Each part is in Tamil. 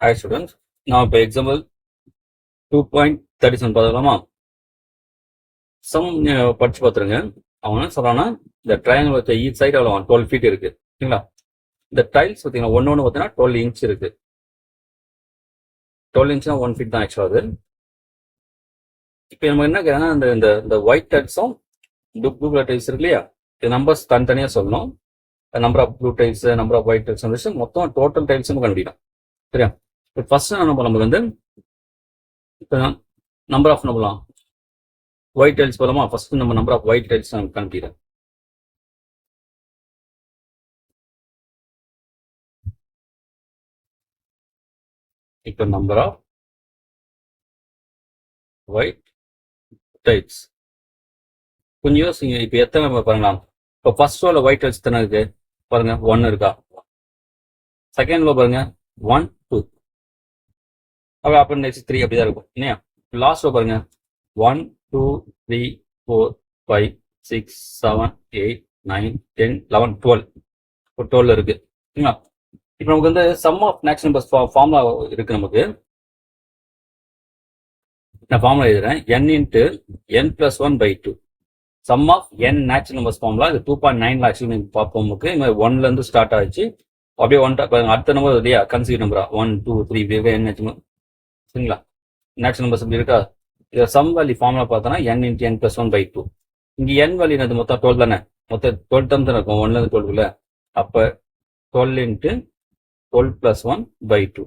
Hi students, now இப்போ example 2.37 பார்த்துக்கலாமா? சம் படிச்சு பார்த்துருங்க. அவன் என்ன சொல்றான்னா, இந்த ட்ரையாங்கிள் வச்ச ஈச் சைடு அவ்வளோ 12 ஃபீட் இருக்கு. சரிங்களா? இந்த டைல்ஸ் பார்த்தீங்கன்னா ஒன்று பார்த்தீங்கன்னா 12 இன்ச் இருக்கு. 12 இன்ச்னா 1 ஃபீட் தான் ஆக்சுவலாக அது. இப்போ நம்ம என்ன கேட்கறோம்னா, இந்த இந்த ஒயிட் டைல்ஸும் ப்ளூ கலர் டைல்ஸ் இருக்கு இல்லையா? இது நம்பர்ஸ் தனித்தனியாக சொல்லணும். Number of blue tiles, number of white tiles வந்துச்சு, மொத்தம் டோட்டல் டைல்ஸும் கண்டுபிடிக்கலாம். சரியா? இப்போ ஃபர்ஸ்ட் நம்ம வந்து இப்போ நம்பர் ஆஃப் நம்பலாம் ஒயிட் டைல்ஸ் போலாமா? ஃபர்ஸ்ட் நம்ம நம்பர் ஆஃப் ஒயிட் டைல்ஸ் நான் கண்டுபிடிக்கிறேன். இப்போ நம்பர் ஆஃப் ஒயிட் டைல்ஸ் கொஞ்சம் யோசிங்க. இப்போ எத்தனை நம்ம பாருங்களா? இப்போ ஃபர்ஸ்ட் ரோல ஒயிட் டைல்ஸ் எத்தனை இருக்கு பாருங்க, 1 இருக்கா? செகண்ட் ரோ பாருங்க 1 2, அப்புறம் நெக்ஸ்ட் 3 அப்படிதான் இருக்கும் இல்லையா? லாஸ்ட் ரோ பாருங்க 1 2 3 4 5 6 7 8 9 10 11 12. இப்போ 12 இருக்கு. சரிங்களா? இப்போ நமக்கு வந்து sum of natural numbers formula இருக்கு. நமக்கு நான் ஃபார்முலா எழுதுறேன். n into n plus 1/2 sum of n natural numbers formula. இது 2.9 ஆக்சுவலி பார்ப்போம். நமக்கு இந்த 1ல இருந்து ஸ்டார்ட் ஆயிடுச்சு. அப்படியே அடுத்த நம்பர் இல்லையா? கன்சியூ நம்பரா 1 2 3 இப்படி n நேச்சுரல். சரிங்களா? நேச்சுரல் நம்பர்ஸ் இப்படி இருக்கா? இதை சம் வேல்யூ ஃபார்முலா பார்த்தோன்னா n இன்ட்டு n பிளஸ் 1/2. இங்கே n வேல்யூ என்னது? மொத்தம் 12 தானே? மொத்தம் 12 டேர்ம் தானே இருக்கும் 1ல இருந்து 12ல. அப்போ 12 இன்ட்டு 12 பிளஸ் 1/2.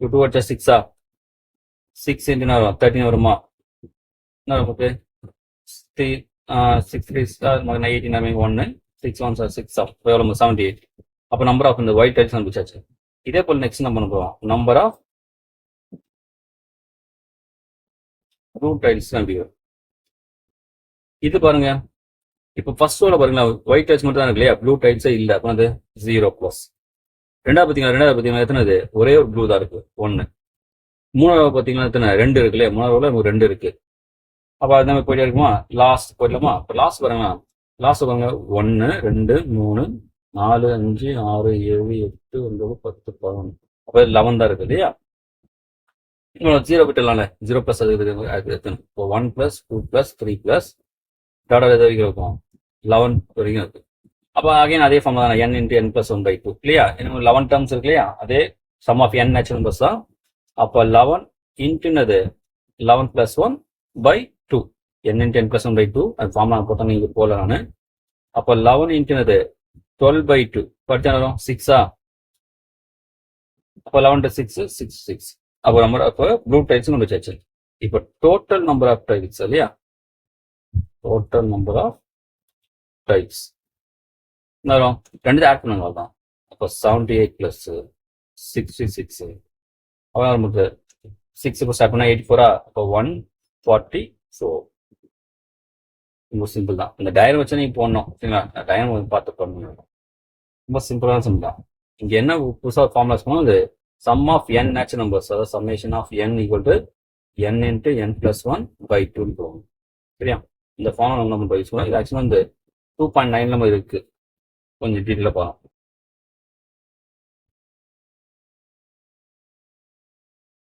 2 வச்சா 6ஆ? 6 இன்ட்டு என்ன வரும்? 13 வருமா? என்ன நமக்கு 6 3 18 1 6 1 6 எவ்வளோ? 78. அப்போ நம்பர் ஆஃப் இந்த ஒயிட் டைல்ஸ் கண்டுபிடிச்சாச்சு. இதே போல் நெக்ஸ்ட் நம்ம போவோம். நம்பர் ஆஃப் ப்ளூ டைல்ஸ் கண்டுபிடிக்கும். இது பாருங்க, இப்போ ஃபர்ஸ்ட் ரோல பாருங்களா, ஒயிட் டைல்ஸ் மட்டும் தான் இருக்கு இல்லையா? ப்ளூ டைல்ஸே இல்லை. அப்போ அது 0 ப்ளஸ். ரெண்டாவது பார்த்தீங்கன்னா எத்தனை? ஒரே ஒரு ப்ளூ தான் இருக்கு 1. மூணாவது பார்த்தீங்கன்னா எத்தனை? 2 இருக்கு இல்லையா? மூணாவது நமக்கு 2 இருக்கு. அப்போ அது நம்ம போயிட்டே இருக்குமா? லாஸ்ட் போயிடலாமா? இப்போ லாஸ்ட் பாருங்களா, லாஸ்ட் பாருங்க 1 2 3 4 5 6 7 8 9 10 11. அப்போ 11 தான் இருக்கு இல்லையா? 0 விட்டுலாம்ல, 0 பிளஸ் அது எத்தனை? இப்போ 1 பிளஸ் 2 பிளஸ் 3 பிளஸ் டாடா எது வரைக்கும் இருக்கும்? 11 வரைக்கும் இருக்கு. அப்போ அகைன் அதே ஃபார்ம் தான், n இன்ட்டு n பிளஸ் 1/2 இல்லையா? 11 டேர்ம்ஸ் இருக்கு இல்லையா? அதே sum of n natural numbers தான். அப்போ 11 இன்ட்டுனது 11 plus 1/2 n into n plus 1/2. அது ஃபார்முலா போட்டால் நீங்கள் போகல நான். அப்போ 11 இன்ட்டுனது 12/2 படித்தா வரும் 6ஆ? அப்போ 11 6 6 6. அப்போ நம்பர் அப்போ ப்ளூ டைல்ஸ் கொண்டு வச்சாச்சு. இப்போ டோட்டல் நம்பர் ஆஃப் டைல்ஸ் இல்லையா? டோட்டல் நம்பர் ஆஃப் டைல்ஸ் என்ன வரும்? ரெண்டு ஆட் பண்ணுங்க தான். அப்போ 78 பிளஸ் 66. அப்போ நமக்கு 6 இப்போ ஸ்டார்ட் பண்ணால் 84ஆ? அப்போ 144. ரொம்ப சிம்பிள் தான். இந்த டயரம் வச்சு நீங்கள் போடணும். சரிங்களா? டயரம் பார்த்து பண்ணணும். ரொம்ப சிம்பிளான சம் தான். இங்கே என்ன புதுசாக ஃபார்முலாஸ் பண்ணணும்? அது sum of n natural numbers, அதாவது summation of n equal to n into n plus 1/2 போகும். சரியா? இந்த ஃபார்முலா நம்ம யூஸ் பண்ணலாம். இது ஆக்சுவலாக இந்த 2.9 நம்ம இருக்கு. கொஞ்சம் டீட்டெயிலாக பார்க்கலாம்.